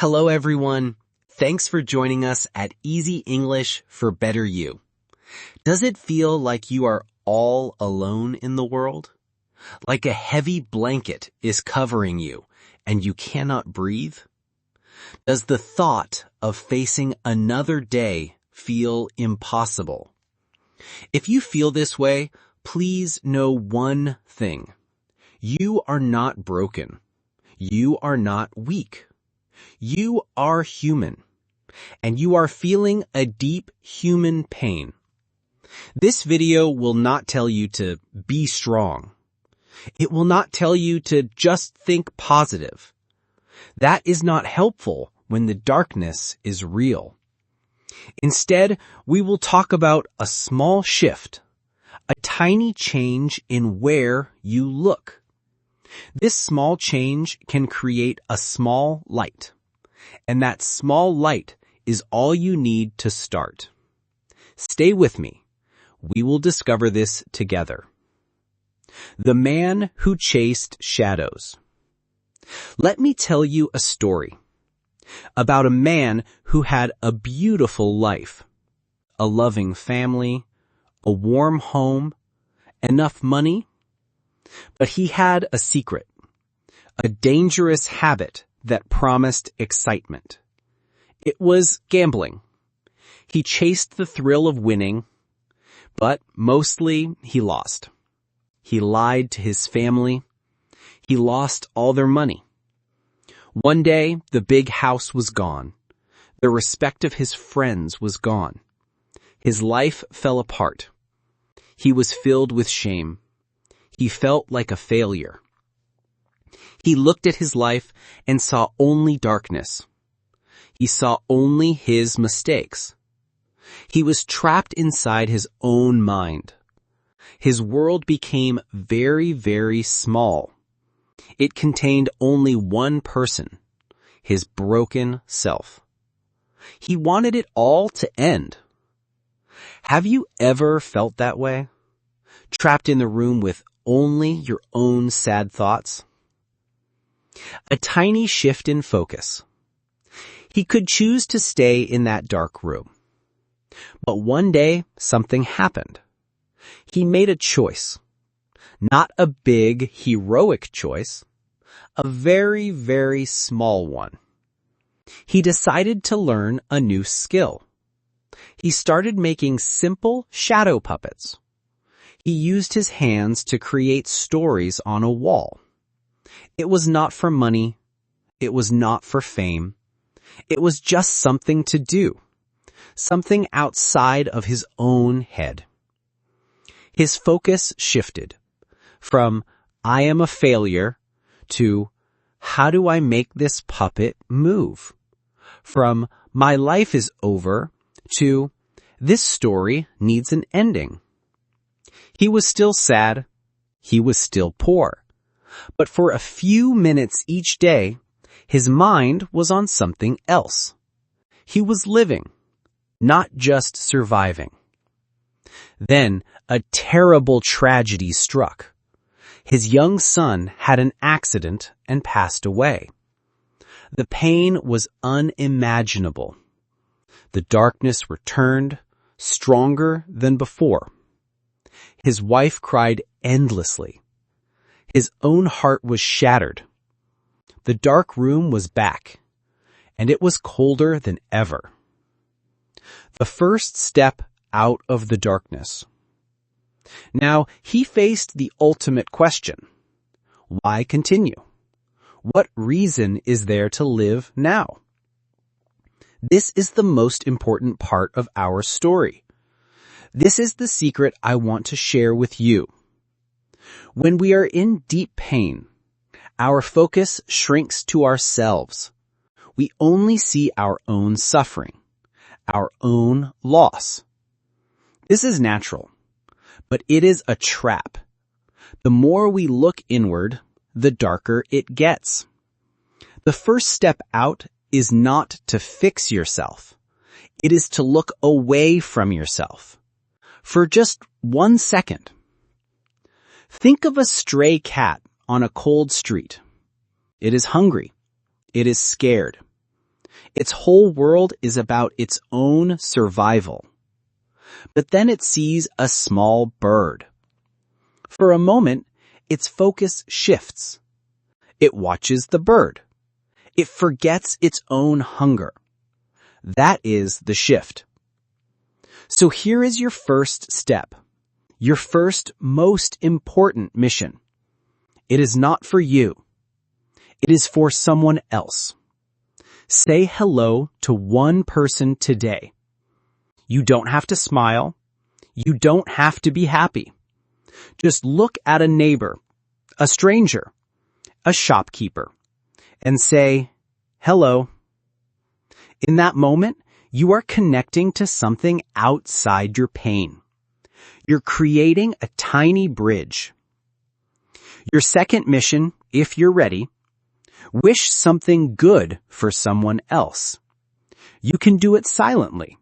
Hello everyone. Thanks for joining us at Easy English for Better You. Does it feel like you are all alone in the world? Like a heavy blanket is covering you and you cannot breathe? Does the thought of facing another day feel impossible? If you feel this way, please know one thing. You are not broken. You are not weak. You are human, and you are feeling a deep human pain. This video will not tell you to be strong. It will not tell you to just think positive. That is not helpful when the darkness is real. Instead, we will talk about a small shift, a tiny change in where you look. This small change can create a small light, and that small light is all you need to start. Stay with me. We will discover this together. The man who chased shadows. Let me tell you a story about a man who had a beautiful life, a loving family, a warm home, enough money. But he had a secret, a dangerous habit that promised excitement. It was gambling. He chased the thrill of winning, but mostly he lost. He lied to his family. He lost all their money. One day, the big house was gone. The respect of his friends was gone. His life fell apart. He was filled with shame. He felt like a failure. He looked at his life and saw only darkness. He saw only his mistakes. He was trapped inside his own mind. His world became very, very small. It contained only one person, his broken self. He wanted it all to end. Have you ever felt that way? Trapped in the room with only your own sad thoughts? A tiny shift in focus. He could choose to stay in that dark room. But one day, something happened. He made a choice. Not a big, heroic choice. A very, very small one. He decided to learn a new skill. He started making simple shadow puppets. He used his hands to create stories on a wall. It was not for money. It was not for fame. It was just something to do. Something outside of his own head. His focus shifted from I am a failure to how do I make this puppet move? From my life is over to this story needs an ending. He was still sad. He was still poor. But for a few minutes each day, his mind was on something else. He was living, not just surviving. Then a terrible tragedy struck. His young son had an accident and passed away. The pain was unimaginable. The darkness returned, stronger than before. His wife cried endlessly. His own heart was shattered. The dark room was back, and it was colder than ever. The first step out of the darkness. Now, he faced the ultimate question. Why continue? What reason is there to live now? This is the most important part of our story. This is the secret I want to share with you. When we are in deep pain, our focus shrinks to ourselves. We only see our own suffering, our own loss. This is natural, but it is a trap. The more we look inward, the darker it gets. The first step out is not to fix yourself. It is to look away from yourself. For just 1 second. Think of a stray cat on a cold street. It is hungry. It is scared. Its whole world is about its own survival. But then it sees a small bird. For a moment, its focus shifts. It watches the bird. It forgets its own hunger. That is the shift. So here is your first step. Your first, most important mission. It is not for you. It is for someone else. Say hello to one person today. You don't have to smile. You don't have to be happy. Just look at a neighbor, a stranger, a shopkeeper, and say, hello. In that moment, you are connecting to something outside your pain. You're creating a tiny bridge. Your second mission, if you're ready, wish something good for someone else. You can do it silently.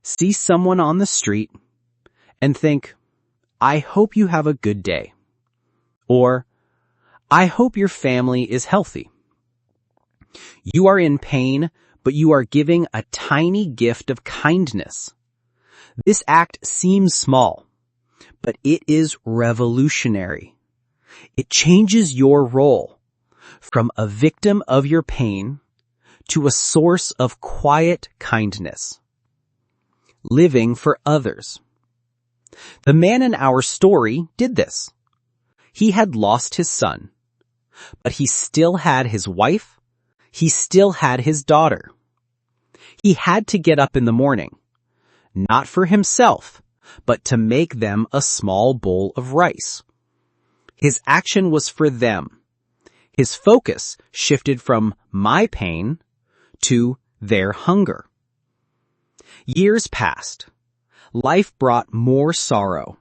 See someone on the street and think, I hope you have a good day. Or, I hope your family is healthy. You are in pain, but you are giving a tiny gift of kindness. This act seems small, but it is revolutionary. It changes your role from a victim of your pain to a source of quiet kindness. Living for others. The man in our story did this. He had lost his son, but he still had his wife. He still had his daughter. He had to get up in the morning, not for himself, but to make them a small bowl of rice. His action was for them. His focus shifted from my pain to their hunger. Years passed. Life brought more sorrow.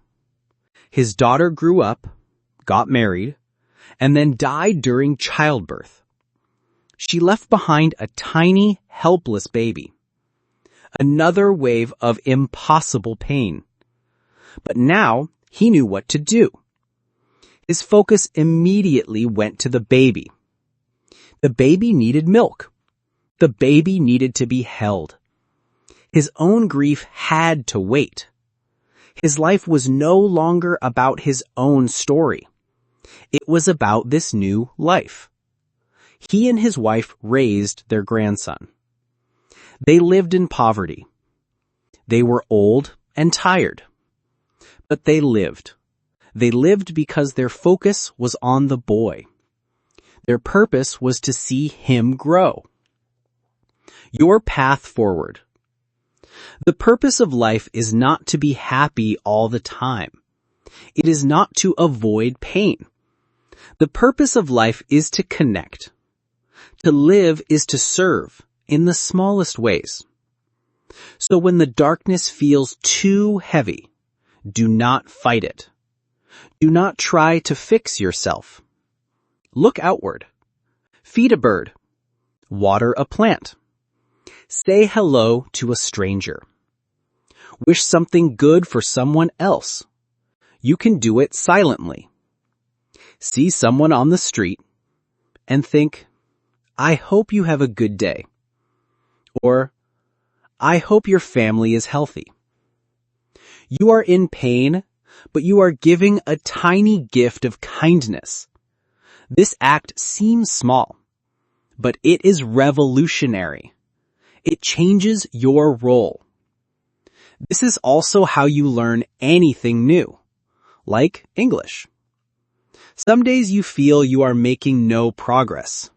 His daughter grew up, got married, and then died during childbirth. She left behind a tiny, helpless baby. Another wave of impossible pain. But now he knew what to do. His focus immediately went to the baby. The baby needed milk. The baby needed to be held. His own grief had to wait. His life was no longer about his own story. It was about this new life. He and his wife raised their grandson. They lived in poverty. They were old and tired. But they lived. They lived because their focus was on the boy. Their purpose was to see him grow. Your path forward. The purpose of life is not to be happy all the time. It is not to avoid pain. The purpose of life is to connect. To live is to serve in the smallest ways. So when the darkness feels too heavy, do not fight it. Do not try to fix yourself. Look outward. Feed a bird. Water a plant. Say hello to a stranger. Wish something good for someone else. You can do it silently. See someone on the street and think, I hope you have a good day. Or, I hope your family is healthy. You are in pain, but you are giving a tiny gift of kindness. This act seems small, but it is revolutionary. It changes your role. This is also how you learn anything new, like English. Some days you feel you are making no progress.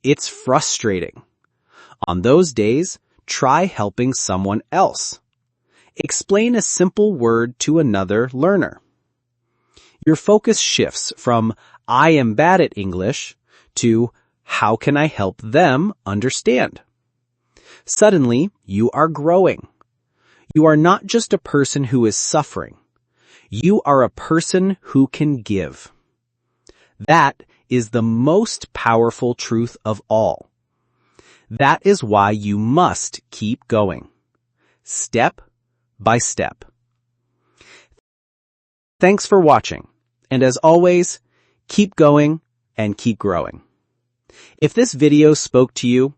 It's frustrating. On those days, try helping someone else. Explain a simple word to another learner. Your focus shifts from I am bad at English to how can I help them understand? Suddenly, you are growing. You are not just a person who is suffering. You are a person who can give. That is the most powerful truth of all. That is why you must keep going, step by step. Thanks for watching, and as always, keep going and keep growing. If this video spoke to you,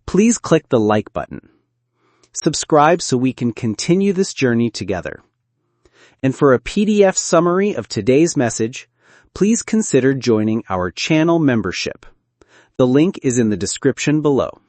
Please click the like button. Subscribe so we can continue this journey together. And for a PDF summary of today's message, please consider joining our channel membership. The link is in the description below.